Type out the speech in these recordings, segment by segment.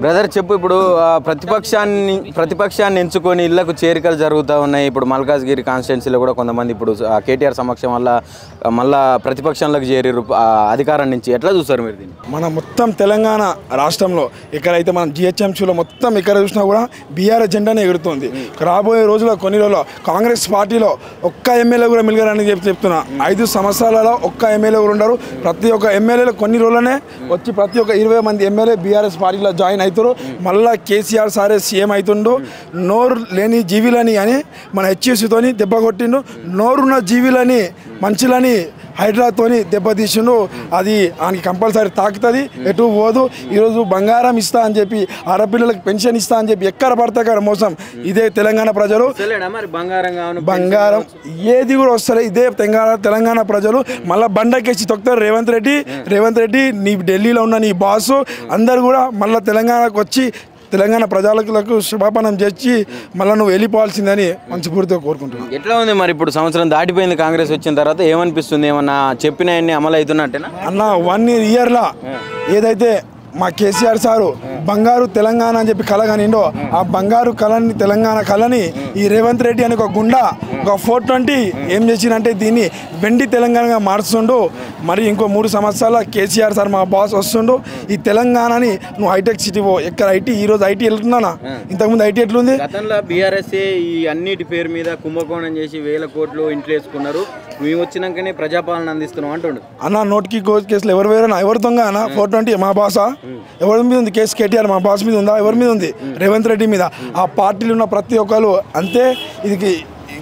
Brother చెప్పు, ఇప్పుడు ప్రతిపక్షాన్ని ఎంచుకొని ఇళ్లకు చేరికలు జరుగుతూ ఉన్నాయి. ఇప్పుడు మల్కాజ్గిరి కాన్స్టిట్యున్సీలో కూడా కొంతమంది ఇప్పుడు కేటీఆర్ సమక్షం వల్ల మళ్ళా ప్రతిపక్షంలోకి చేరిరు అధికారం నుంచి. ఎట్లా చూస్తారు మీరు దీన్ని? మన మొత్తం తెలంగాణ రాష్ట్రంలో ఎక్కడైతే మనం జిహెచ్ఎంసీలో మొత్తం ఎక్కడ చూసినా కూడా బీఆర్ఎస్ జెండానే ఎగురుతుంది. రాబోయే రోజుల్లో కొన్ని రోజుల్లో కాంగ్రెస్ పార్టీలో ఒక్క ఎమ్మెల్యే కూడా మిలిగారని చెప్తున్నా. 5 సంవత్సరాలలో ఒక్క ఎమ్మెల్యే కూడా ఉండరు. ప్రతి ఒక్క ఎమ్మెల్యేలు కొన్ని రోజులనే వచ్చి ప్రతి ఒక్క 20 మంది ఎమ్మెల్యే బీఆర్ఎస్ పార్టీలో జాయిన్ అవుతారు. మళ్ళీ కేసీఆర్ సారే సీఎం అవుతుండు. నోరు లేని జీవిలని అని మన హెచ్ఎస్సితోని దెబ్బ కొట్టిండు. నోరున్న జీవిలని మనుషులని హైడ్రాతోని దెబ్బతీసిండు. అది ఆయనకి కంపల్సరీ తాకుతుంది, ఎటు పోదు. ఈరోజు బంగారం ఇస్తా అని చెప్పి, ఆడపిల్లలకు పెన్షన్ ఇస్తా అని చెప్పి ఎక్కడ పడితే అక్కడ మోసం. ఇదే తెలంగాణ ప్రజలు బంగారం ఏది కూడా వస్తలే. ఇదే తెలంగాణ ప్రజలు మళ్ళీ బండకేసి తొక్కుతారు. రేవంత్ రెడ్డి నీ ఢిల్లీలో ఉన్న నీ బాసు అందరు కూడా మళ్ళీ తెలంగాణకు వచ్చి తెలంగాణ ప్రజలకు శుభాపనం చేసి మళ్ళీ నువ్వు వెళ్ళిపోవాల్సిందని మనస్ఫూర్తిగా కోరుకుంటున్నాను. ఎట్లా ఉంది మరి ఇప్పుడు సంవత్సరం దాటిపోయింది కాంగ్రెస్ వచ్చిన తర్వాత, ఏమనిపిస్తుంది? ఏమన్నా చెప్పినవన్నీ అమలు అవుతున్నట్టేనా అన్న? 1 ఇయర్లా ఏదైతే మా కేసీఆర్ సారు బంగారు తెలంగాణ అని చెప్పి కళ కానిండో, ఆ బంగారు కళని తెలంగాణ కళని ఈ రేవంత్ రెడ్డి అని ఒక గుండా ఒక 420 ఏం చేసిందంటే దీన్ని వెండి తెలంగాణగా మార్చుండు. మరి ఇంకో 3 సంవత్సరాల కేసీఆర్ సార్ మా బాస్ వస్తుండు. ఈ తెలంగాణని నువ్వు హైటెక్ సిటీ పో. ఎక్కడ ఐటీ ఈరోజు ఐటీ వెళ్తున్నానా? ఇంతకుముందు ఐటీ ఎట్లుంది? గతంలో బీఆర్ఎస్ ఈ అన్నిటి పేరు మీద కుంభకోణం చేసి 1000 కోట్లు ఇంట్లో వేసుకున్నారు. మేము వచ్చినాకనే ప్రజాపాలన అందిస్తున్నాం అంటుండు అన్న. నోటికి కేసులు ఎవరు వేరేనా? ఎవరు దొంగ అన్న? 420 మా బాసా? ఎవరి మీద ఉంది కేసు? కేటీఆర్ మా బాస్ మీద ఉందా? ఎవరి మీద ఉంది? రేవంత్ రెడ్డి మీద. ఆ పార్టీలో ఉన్న ప్రతి ఒక్కరు అంతే. ఇది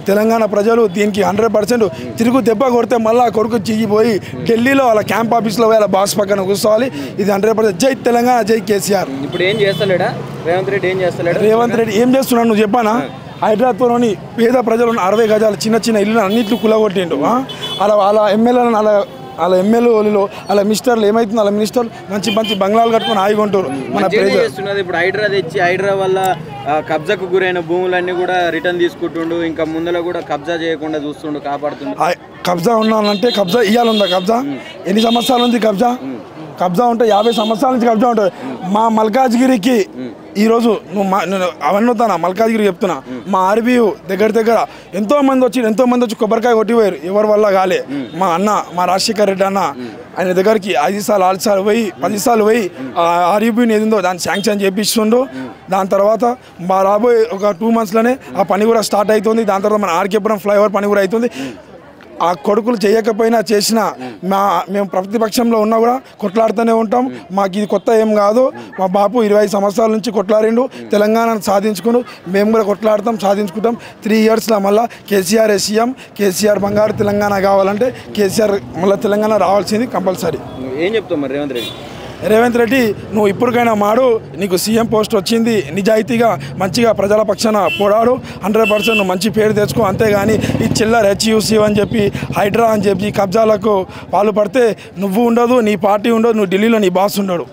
తెలంగాణ ప్రజలు దీనికి 100% తిరుగు దెబ్బ కొడితే మళ్ళీ కొడుకు చిగిపోయి ఢిల్లీలో వాళ్ళ క్యాంప్ ఆఫీస్లో వాళ్ళ బాస్ పక్కన కూర్చోవాలి. ఇది 100% జై తెలంగాణ, జై కేసీఆర్. ఇప్పుడు ఏం చేస్తలేడా రేవంత్ రెడ్డి? రేవంత్ రెడ్డి ఏం చేస్తున్నాడు నువ్వు చెప్పానా? హైదరాబాద్లోని పేద ప్రజలు 60 గజాలు చిన్న ఇల్లు అన్నింటినీ కులగొట్టిండు. వాళ్ళ ఎమ్మెల్యేలను వాళ్ళ ఎమ్మెల్యేలు వాళ్ళ మినిస్టర్లు ఏమవుతుంది? వాళ్ళ మినిస్టర్లు మంచి బంగ్లాలు కట్టుకొని హాయిగా ఉంటారు. మన ఇప్పుడు హైడ్రా తెచ్చి హైడ్రా వల్ల కబ్జాకు గురైన భూములన్నీ కూడా రిటర్న్ తీసుకుంటుండు. ఇంకా ముందర కూడా కబ్జా చేయకుండా చూస్తుండు, కాపాడుతుండు. కబ్జా ఉన్నానంటే కబ్జా ఇవ్వాలందా? కబ్జా ఎన్ని సంవత్సరాలు ఉంది? కబ్జా ఉంటే 50 సంవత్సరాల నుంచి కబ్జా ఉంటుంది. మా మల్కాజ్గిరికి ఈరోజు నేను అవన్నీ వస్తానా? మల్కాజ్గిరి చెప్తున్నా. మా ఆర్బీయు దగ్గర ఎంతోమంది వచ్చి కొబ్బరికాయ కొట్టిపోయారు. ఎవరి వల్ల కాలే. మా అన్న, మా రాజశేఖర్ రెడ్డి అన్న ఆయన దగ్గరికి 5 సార్లు 6 సార్లు పోయి 10 సార్లు పోయి ఆర్బీని ఏదిందో దాన్ని శాంక్షన్ చేపిస్తుండు. దాని తర్వాత మా రాబోయే ఒక 2 మంత్స్లోనే ఆ పని కూడా స్టార్ట్ అవుతుంది. దాని తర్వాత మన ఆర్కేపురం ఫ్లైఓవర్ పని కూడా అవుతుంది. ఆ కొడుకులు చేయకపోయినా చేసినా మేము ప్రతిపక్షంలో ఉన్నా కూడా కొట్లాడుతూనే ఉంటాం. మాకు ఇది కొత్త ఏం కాదు. మా బాపు 25 సంవత్సరాల నుంచి కొట్లాడిండు, తెలంగాణను సాధించుకుని మేము కూడా కొట్లాడతాం, సాధించుకుంటాం. 3 ఇయర్స్లో మళ్ళీ కేసీఆర్ సీఎం. కేసీఆర్ బంగారు తెలంగాణ కావాలంటే కేసీఆర్ మళ్ళీ తెలంగాణ రావాల్సింది కంపల్సరీ. ఏం చెప్తాం మరి రేవంత్ రెడ్డి? నువ్వు ఇప్పటికైనా మాడు. నీకు సీఎం పోస్ట్ వచ్చింది. నిజాయితీగా మంచిగా ప్రజల పక్షాన పోరాడు. 100% నువ్వు మంచి పేరు తెచ్చుకో. అంతేగాని ఈ చిల్లర హెచ్యూసీ అని చెప్పి హైడ్రా అని చెప్పి కబ్జాలకు పాల్పడితే నువ్వు ఉండదు, నీ పార్టీ ఉండదు, నువ్వు ఢిల్లీలో నీ బాస్ ఉండడు.